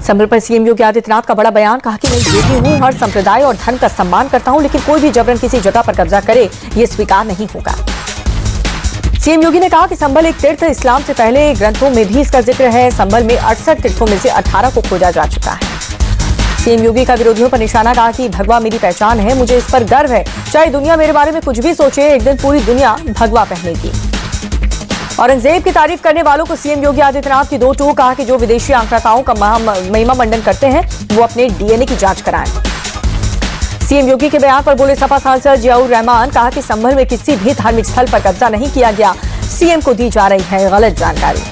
संभल पर सीएम योगी आदित्यनाथ का बड़ा बयान, कहा कि मैं योगी हूं, हर संप्रदाय और धर्म का सम्मान करता हूं, लेकिन कोई भी जबरन किसी जगह पर कब्जा करे ये स्वीकार नहीं होगा। सीएम योगी ने कहा कि संभल एक तीर्थ, इस्लाम से पहले ग्रंथों में भी इसका जिक्र है। संभल में 68 तीर्थों में से 18 को खोजा जा चुका है। सीएम योगी का विरोधियों पर निशाना, कहा कि भगवा मेरी पहचान है, मुझे इस पर गर्व है। चाहे दुनिया मेरे बारे में कुछ भी सोचे, एक दिन पूरी दुनिया भगवा पहनेगी। औरंगजेब की तारीफ करने वालों को सीएम योगी आदित्यनाथ की दो टूक, कहा कि जो विदेशी आक्रांताओं का महिमा मंडन करते हैं वो अपने डीएनए की जांच कराएं। सीएम योगी के बयान पर बोले सपा सांसद जियाउर रहमान, कहा कि संभल में किसी भी धार्मिक स्थल पर कब्जा नहीं किया गया, सीएम को दी जा रही है गलत जानकारी।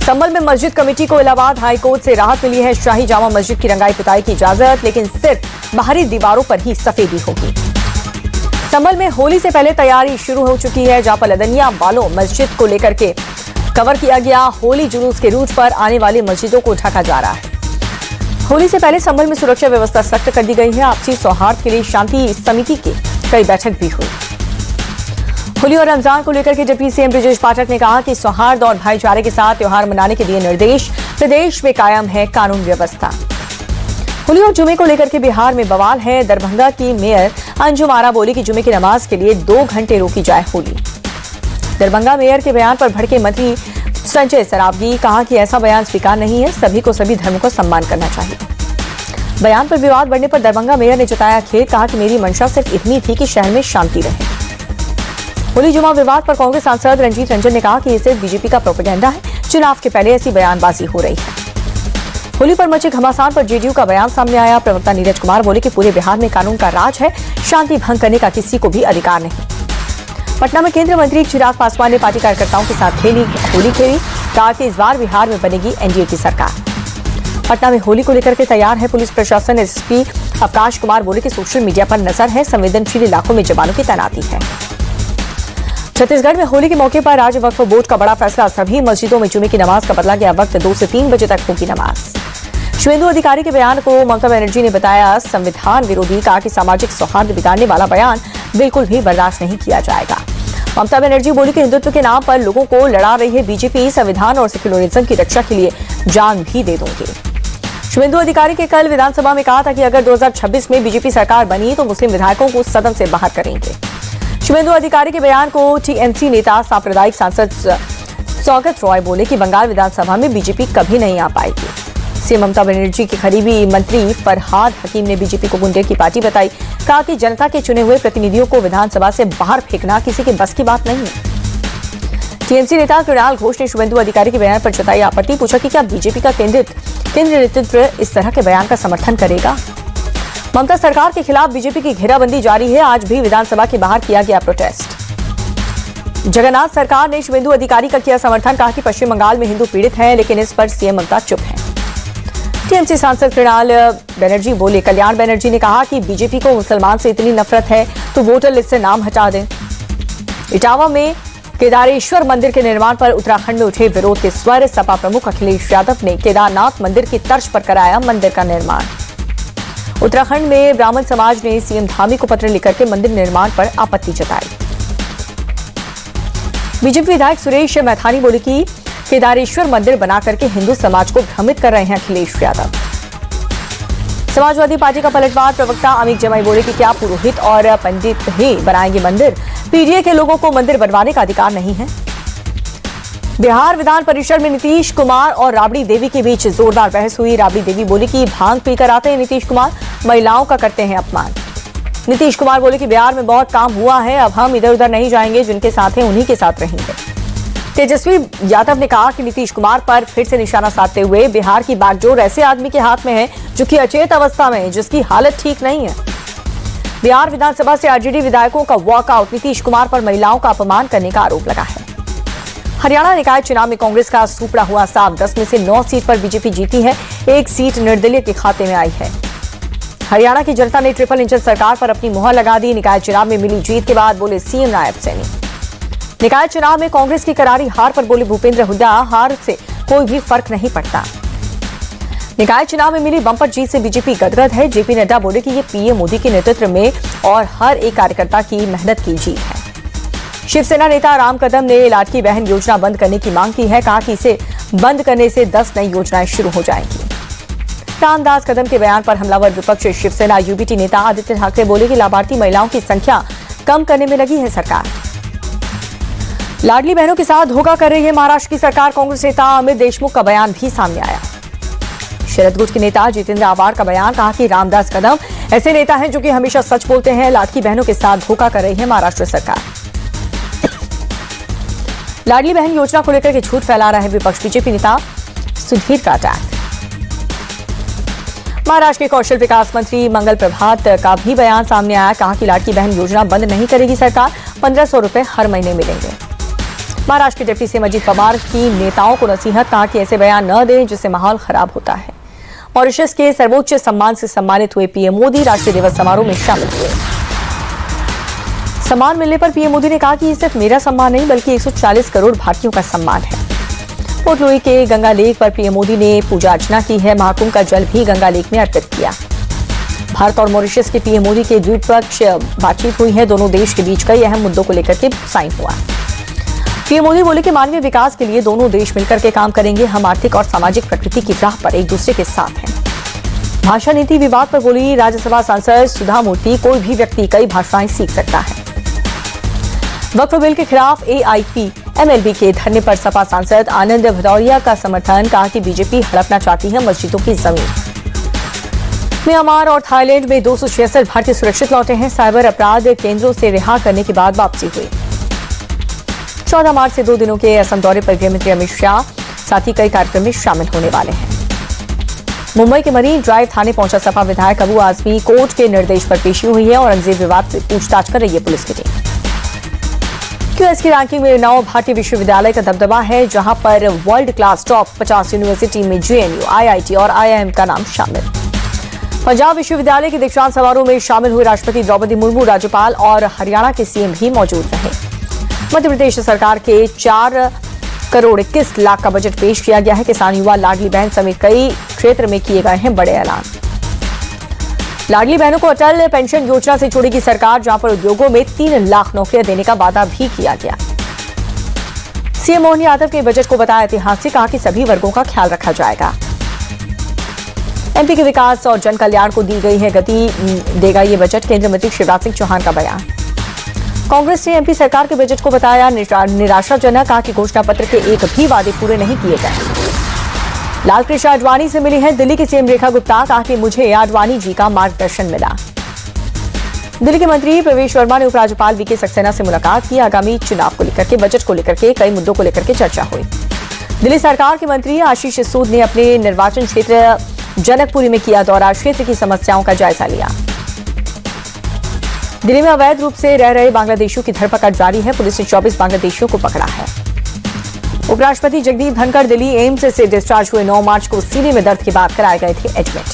संभल में मस्जिद कमेटी को इलाहाबाद हाई कोर्ट से राहत मिली है। शाही जामा मस्जिद की रंगाई पुताई की इजाजत, लेकिन सिर्फ बाहरी दीवारों पर ही सफेदी होगी। संभल में होली से पहले तैयारी शुरू हो चुकी है। जहां पर लदनिया वालों मस्जिद को लेकर के कवर किया गया। होली जुलूस के रूट पर आने वाली मस्जिदों को ढका जा रहा है। होली से पहले संभल में सुरक्षा व्यवस्था सख्त कर दी गई है। आपसी सौहार्द के लिए शांति समिति की कई बैठक भी हुई। होली और रमजान को लेकर के डिप्टी सीएम ब्रजेश पाठक ने कहा कि सौहार्द और भाईचारे के साथ त्योहार मनाने के दिए निर्देश। प्रदेश में कायम है कानून व्यवस्था। होली और जुमे को लेकर के बिहार में बवाल है। दरभंगा की मेयर अंजुम आरा बोली कि जुमे की नमाज के लिए 2 घंटे रोकी जाए होली। दरभंगा मेयर के बयान पर भड़के मंत्री संजय सरावगी, कहा कि ऐसा बयान स्वीकार नहीं है, सभी को सभी धर्मों का सम्मान करना चाहिए। बयान पर विवाद बढ़ने पर दरभंगा मेयर ने जताया खेद, कहा कि मेरी मंशा सिर्फ इतनी थी कि शहर में शांति रहे। होली जुमा विवाद पर कांग्रेस सांसद रंजीत रंजन ने कहा कि ये सिर्फ बीजेपी का प्रोपेगेंडा है, चुनाव के पहले ऐसी बयानबाजी हो रही है। होली पर मचे घमासान पर जेडीयू का बयान सामने आया। प्रवक्ता नीरज कुमार बोले कि पूरे बिहार में कानून का राज है, शांति भंग करने का किसी को भी अधिकार नहीं। पटना में केंद्रीय मंत्री चिराग पासवान ने पार्टी कार्यकर्ताओं के साथ होली खेली, कहा कि इस बार बिहार में बनेगी एनडीए की सरकार। पटना में होली को लेकर के तैयार है पुलिस प्रशासन। एसपी अवकाश कुमार बोले कि सोशल मीडिया पर नजर है, संवेदनशील इलाकों में जवानों की तैनाती है। छत्तीसगढ़ में होली के मौके पर राज्य वक्फ बोर्ड का बड़ा फैसला, सभी मस्जिदों में जुमे की नमाज का बदला गया वक्त, 2 से 3 बजे तक होगी नमाज। शुभेंदु अधिकारी के बयान को ममता बनर्जी ने बताया संविधान विरोधी, कहा कि सामाजिक सौहार्द बिगाड़ने वाला बयान बिल्कुल भी बर्दाश्त नहीं किया जाएगा। ममता बनर्जी बोली कि हिंदुत्व के नाम पर लोगों को लड़ा रही है बीजेपी, संविधान और सेक्युलरिज्म की रक्षा के लिए जान भी दे दूंगी। शुभेंदु अधिकारी के कल विधानसभा में कहा था कि अगर 2026 में बीजेपी सरकार बनी तो मुस्लिम विधायकों को सदन से बाहर करेंगे। शुभेंदु अधिकारी के बयान को टीएमसी नेता सांप्रदायिक सांसद सौगत रॉय बोले कि बंगाल विधानसभा में बीजेपी कभी नहीं आ पाएगी। सीएम ममता बनर्जी के करीबी मंत्री फरहाद हकीम ने बीजेपी को गुंडे की पार्टी बताई, कहा कि जनता के चुने हुए प्रतिनिधियों को विधानसभा से बाहर फेंकना किसी के बस की बात नहीं है। टीएमसी नेता कृणाल घोष ने शुभेंदु अधिकारी के बयान पर जताई आपत्ति, पूछा कि क्या बीजेपी का केंद्रीय नेतृत्व इस तरह के बयान का समर्थन करेगा। ममता सरकार के खिलाफ बीजेपी की घेराबंदी जारी है। आज भी विधानसभा के बाहर किया गया प्रोटेस्ट। जगन्नाथ सरकार ने शुभेंदु अधिकारी का किया समर्थन, कहा कि पश्चिम बंगाल में हिंदू पीड़ित हैं, लेकिन इस पर सीएम ममता चुप है। टीएमसी सांसद कृणाल बनर्जी बोले, कल्याण बनर्जी ने कहा कि बीजेपी को मुसलमान से इतनी नफरत है तो वोटर लिस्ट से नाम हटा दें। इटावा में केदारेश्वर मंदिर के निर्माण पर उत्तराखंड में उठे विरोध के स्वर, सपा प्रमुख अखिलेश यादव ने केदारनाथ मंदिर की तर्ज पर कराया मंदिर का निर्माण। उत्तराखंड में ब्राह्मण समाज ने सीएम धामी को पत्र लिखकर के मंदिर निर्माण पर आपत्ति जताई। बीजेपी विधायक सुरेश मैथानी बोले कि केदारेश्वर मंदिर बनाकर के हिंदू समाज को भ्रमित कर रहे हैं अखिलेश यादव। समाजवादी पार्टी का पलटवार, प्रवक्ता अमित जमाई बोले कि क्या पुरोहित और पंडित ही बनाएंगे मंदिर, पीडीए के लोगों को मंदिर बनवाने का अधिकार नहीं है। बिहार विधान परिषद में नीतीश कुमार और राबड़ी देवी के बीच जोरदार बहस हुई। राबड़ी देवी बोली कि भांग पीकर आते हैं नीतीश कुमार, महिलाओं का करते हैं अपमान। नीतीश कुमार बोले कि बिहार में बहुत काम हुआ है, अब हम इधर उधर नहीं जाएंगे, जिनके साथ हैं उन्हीं के साथ रहेंगे। तेजस्वी यादव ने कहा कि नीतीश कुमार पर फिर से निशाना साधते हुए बिहार की बागडोर ऐसे आदमी के हाथ में है जो कि अचेत अवस्था में है, जिसकी हालत ठीक नहीं है। बिहार विधानसभा से आरजेडी विधायकों का वॉकआउट, नीतीश कुमार पर महिलाओं का अपमान करने का आरोप लगा है। हरियाणा निकाय चुनाव में कांग्रेस का सुपड़ा हुआ साफ, 10 में से 9 सीट पर बीजेपी जीती है, 1 सीट निर्दलीय के खाते में आई है। हरियाणा की जनता ने ट्रिपल इंजन सरकार पर अपनी मुहर लगा दी। निकाय चुनाव में मिली जीत के बाद बोले सीएम नायब सैनी। निकाय चुनाव में कांग्रेस की करारी हार पर बोले भूपेंद्र हुड्डा, हार से कोई भी फर्क नहीं पड़ता। निकाय चुनाव में मिली बंपर जीत से बीजेपी गदगद है। जेपी नड्डा बोले कि ये पीएम मोदी के नेतृत्व में और हर एक कार्यकर्ता की मेहनत की जीत है। शिवसेना नेता राम कदम ने लाडली बहन योजना बंद करने की मांग की है, कहा कि इसे बंद करने से 10 नई योजनाएं शुरू हो जाएंगी। रामदास कदम के बयान पर हमलावर विपक्ष शिवसेना यूबीटी नेता आदित्य ठाकरे बोले कि लाभार्थी महिलाओं की संख्या कम करने में लगी है सरकार। लाडली बहनों के साथ धोखा कर रही है महाराष्ट्र की सरकार। कांग्रेस नेता अमित देशमुख का बयान भी सामने आया। शरद गुट के नेता जितेंद्र आवार का बयान, कहा कि रामदास कदम ऐसे नेता हैं जो कि हमेशा सच बोलते हैं। लाडली बहनों के साथ धोखा कर रही है महाराष्ट्र सरकार। लाडली बहन योजना को लेकर के झूठ फैला रहा है विपक्ष। बीजेपी नेता सुधीर का अटैक। महाराष्ट्र के कौशल विकास मंत्री मंगल प्रभात का भी बयान सामने आया। कहा कि लाडली बहन योजना बंद नहीं करेगी सरकार, 1500 रुपए हर महीने मिलेंगे। महाराष्ट्र के डिप्टी सीएम अजीत पवार की नेताओं को नसीहत, कहा कि ऐसे बयान न दें जिससे माहौल खराब होता है। मॉरिशस के सर्वोच्च सम्मान से सम्मानित हुए पीएम मोदी राष्ट्रीय दिवस समारोह में शामिल हुए। सम्मान मिलने पर पीएम मोदी ने कहा कि ये सिर्फ मेरा सम्मान नहीं बल्कि 140 करोड़ भारतीयों का सम्मान है। पोर्ट लुई के गंगा लेक पर पीएम मोदी ने पूजा अर्चना की है। महाकुंभ का जल भी गंगा लेक में अर्पित किया। भारत और मॉरिशस के पीएम मोदी के द्विपक्षीय बातचीत हुई है। दोनों देश के बीच कई अहम मुद्दों को लेकर के साइन हुआ। पीएम मोदी बोले कि मानवीय विकास के लिए दोनों देश मिलकर के काम करेंगे। हम आर्थिक और सामाजिक प्रकृति की राह पर एक दूसरे के साथ हैं। भाषा नीति विवाद पर बोली राज्यसभा सांसद सुधा मूर्ति, कोई भी व्यक्ति कई भाषाएं सीख सकता है। वक्फ बिल के खिलाफ AIPMLB के धरने पर सपा सांसद आनंद भदौरिया का समर्थन। कहा कि बीजेपी हड़पना चाहती है मस्जिदों की जमीन। म्यांमार और थाईलैंड में 266 भारतीय सुरक्षित लौटे हैं। साइबर अपराध केंद्रों से रिहा करने के बाद वापसी हुई। 14 मार्च से 2 दिनों के असम दौरे पर गृहमंत्री अमित शाह साथ ही कई कार्यक्रम में शामिल होने वाले हैं। मुंबई के मरीन ड्राइव थाने पहुंचा सपा विधायक अबू आजमी। कोर्ट के निर्देश पर पेशी हुई है। औरंगजेब विवाद से पूछताछ कर रही है पुलिस की टीम। QS की रैंकिंग में 9 भारतीय विश्वविद्यालय का दबदबा है, जहां पर वर्ल्ड क्लास टॉप 50 यूनिवर्सिटी में JNU, IIT और IIM का नाम शामिल। पंजाब विश्वविद्यालय के दीक्षांत समारोह में शामिल हुए राष्ट्रपति द्रौपदी मुर्मू, राज्यपाल और हरियाणा के CM भी मौजूद रहे। मध्य प्रदेश सरकार के 4 करोड़ 21 लाख का बजट पेश किया गया है। किसान, युवा, लाडली बहन समेत कई क्षेत्र में किए गए हैं बड़े ऐलान। लाडली बहनों को अटल पेंशन योजना से जोड़ेगी सरकार, जहां पर उद्योगों में 3 लाख नौकरियां देने का वादा भी किया गया। CM मोहन यादव के बजट को बताया ऐतिहासिक। कहा कि सभी वर्गों का ख्याल रखा जाएगा। MP के विकास और जन कल्याण को दी गई है गति, देगा ये बजट। केंद्रीय मंत्री शिवराज सिंह चौहान का बयान। कांग्रेस ने MP सरकार के बजट को बताया निराशाजनक। कहा कि घोषणा पत्र के एक भी वादे पूरे नहीं किए गए। लालकृष्ण आडवाणी से मिली है दिल्ली की CM रेखा गुप्ता। कहा कि मुझे आडवाणी जी का मार्गदर्शन मिला। दिल्ली के मंत्री प्रवेश वर्मा ने उपराज्यपाल VK सक्सेना से मुलाकात की। आगामी चुनाव को लेकर के, बजट को लेकर के, कई मुद्दों को लेकर के चर्चा हुई। दिल्ली सरकार के मंत्री आशीष सूद ने अपने निर्वाचन क्षेत्र जनकपुरी में किया दौरा। क्षेत्र की समस्याओं का जायजा लिया। दिल्ली में अवैध रूप से रह रहे बांग्लादेशियों की धरपकड़ जारी है। पुलिस ने 24 बांग्लादेशियों को पकड़ा है। उपराष्ट्रपति जगदीप धनखड़ दिल्ली एम्स से डिस्चार्ज हुए। 9 मार्च को सीने में दर्द के बाद कराए गए थे एडमिट।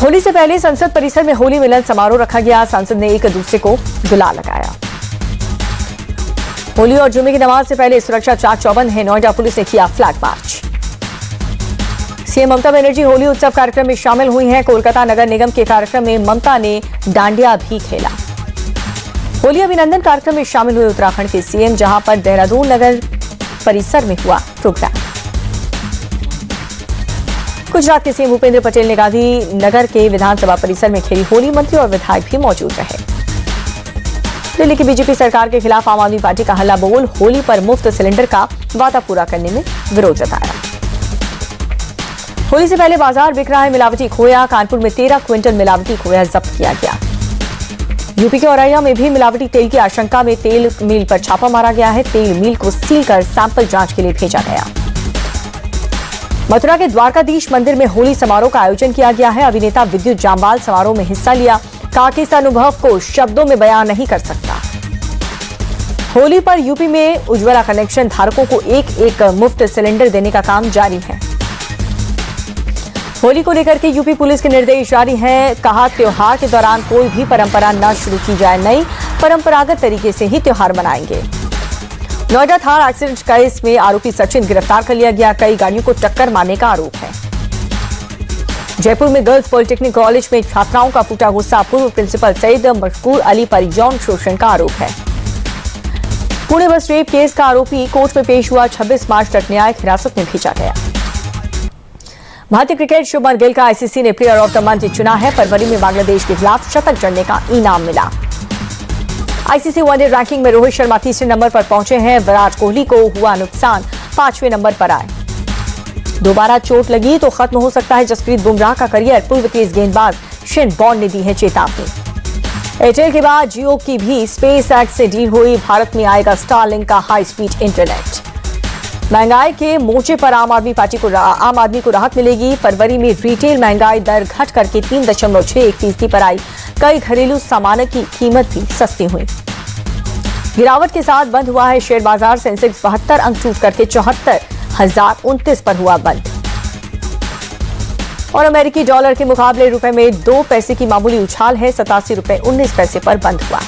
होली से पहले संसद परिसर में होली मिलन समारोह रखा गया। सांसद ने एक दूसरे को गुलाल लगाया। होली और जुमे की नमाज से पहले सुरक्षा चाक चौबंद है। नोएडा पुलिस ने किया flag march. CM Mamata Banerjee Holi उत्सव कार्यक्रम में शामिल हुई हैं। कोलकाता नगर निगम के कार्यक्रम में ममता ने डांडिया भी खेला। होली अभिनंदन कार्यक्रम में शामिल हुए उत्तराखंड के CM, जहां पर देहरादून नगर परिसर में हुआ प्रोग्राम। गुजरात के CM भूपेंद्र पटेल ने गांधीनगर के विधानसभा परिसर में खेली होली। मंत्री और विधायक भी मौजूद रहे। दिल्ली की बीजेपी सरकार के खिलाफ आम आदमी पार्टी का हल्ला बोल। होली पर मुफ्त सिलेंडर का वादा पूरा करने में विरोध जताया। होली से पहले बाजार बिक रहा है मिलावटी खोया। कानपुर में 13 क्विंटल मिलावटी खोया जब्त किया गया। यूपी के औरैया में भी मिलावटी तेल की आशंका में तेल मिल पर छापा मारा गया है। तेल मिल को सील कर सैंपल जांच के लिए भेजा गया। मथुरा के द्वारकाधीश मंदिर में होली समारोह का आयोजन किया गया है। अभिनेता विद्युत जामवाल समारोह में हिस्सा लिया। कहा कि इस अनुभव को शब्दों में बयान नहीं कर सकता। होली पर यूपी में उज्ज्वला कनेक्शन धारकों को एक मुफ्त सिलेंडर देने का काम जारी है। होली को लेकर के यूपी पुलिस के निर्देश जारी हैं। कहा त्योहार के दौरान कोई भी परंपरा न शुरू की जाए। नई परंपरागत तरीके से ही त्योहार मनाएंगे। नोएडा थार एक्सीडेंट केस में आरोपी सचिन गिरफ्तार कर लिया गया। कई गाड़ियों को टक्कर मारने का आरोप है। जयपुर में गर्ल्स पॉलिटेक्निक कॉलेज में छात्राओं का फूटा गुस्सा। पूर्व प्रिंसिपल सईद मशकूर अली पर यौन शोषण का आरोप है। पुणे बस रेप केस का आरोपी कोर्ट में पेश हुआ। 26 मार्च तक न्यायिक हिरासत में भेजा गया। भारतीय क्रिकेट शुभमन गिल का आईसीसी ने प्लेयर ऑफ द मंथ चुना है। फरवरी में बांग्लादेश के खिलाफ शतक जड़ने का इनाम मिला। आईसीसी वनडे रैंकिंग में रोहित शर्मा तीसरे नंबर पर पहुंचे हैं। विराट कोहली को हुआ नुकसान, 5वें नंबर पर आए। दोबारा चोट लगी तो खत्म हो सकता है जसप्रीत बुमराह का करियर, पूर्व तेज गेंदबाज शेन बॉर्न ने दी है चेतावनी। एयरटेल के बाद जियो की भी स्पेस एक्स से डील हुई। भारत में आएगा स्टारलिंक का हाई स्पीड इंटरनेट। महंगाई के मोर्चे पर आम आदमी को राहत मिलेगी। फरवरी में रिटेल महंगाई दर घट करके 3.61% पर आई। कई घरेलू सामानों की कीमत भी सस्ती हुई। गिरावट के साथ बंद हुआ है शेयर बाजार। सेंसेक्स 72 अंक टूट करके 74,029 पर हुआ बंद। और अमेरिकी डॉलर के मुकाबले रुपए में 2 पैसे की मामूली उछाल है। 87 रुपए 19 पैसे पर बंद हुआ।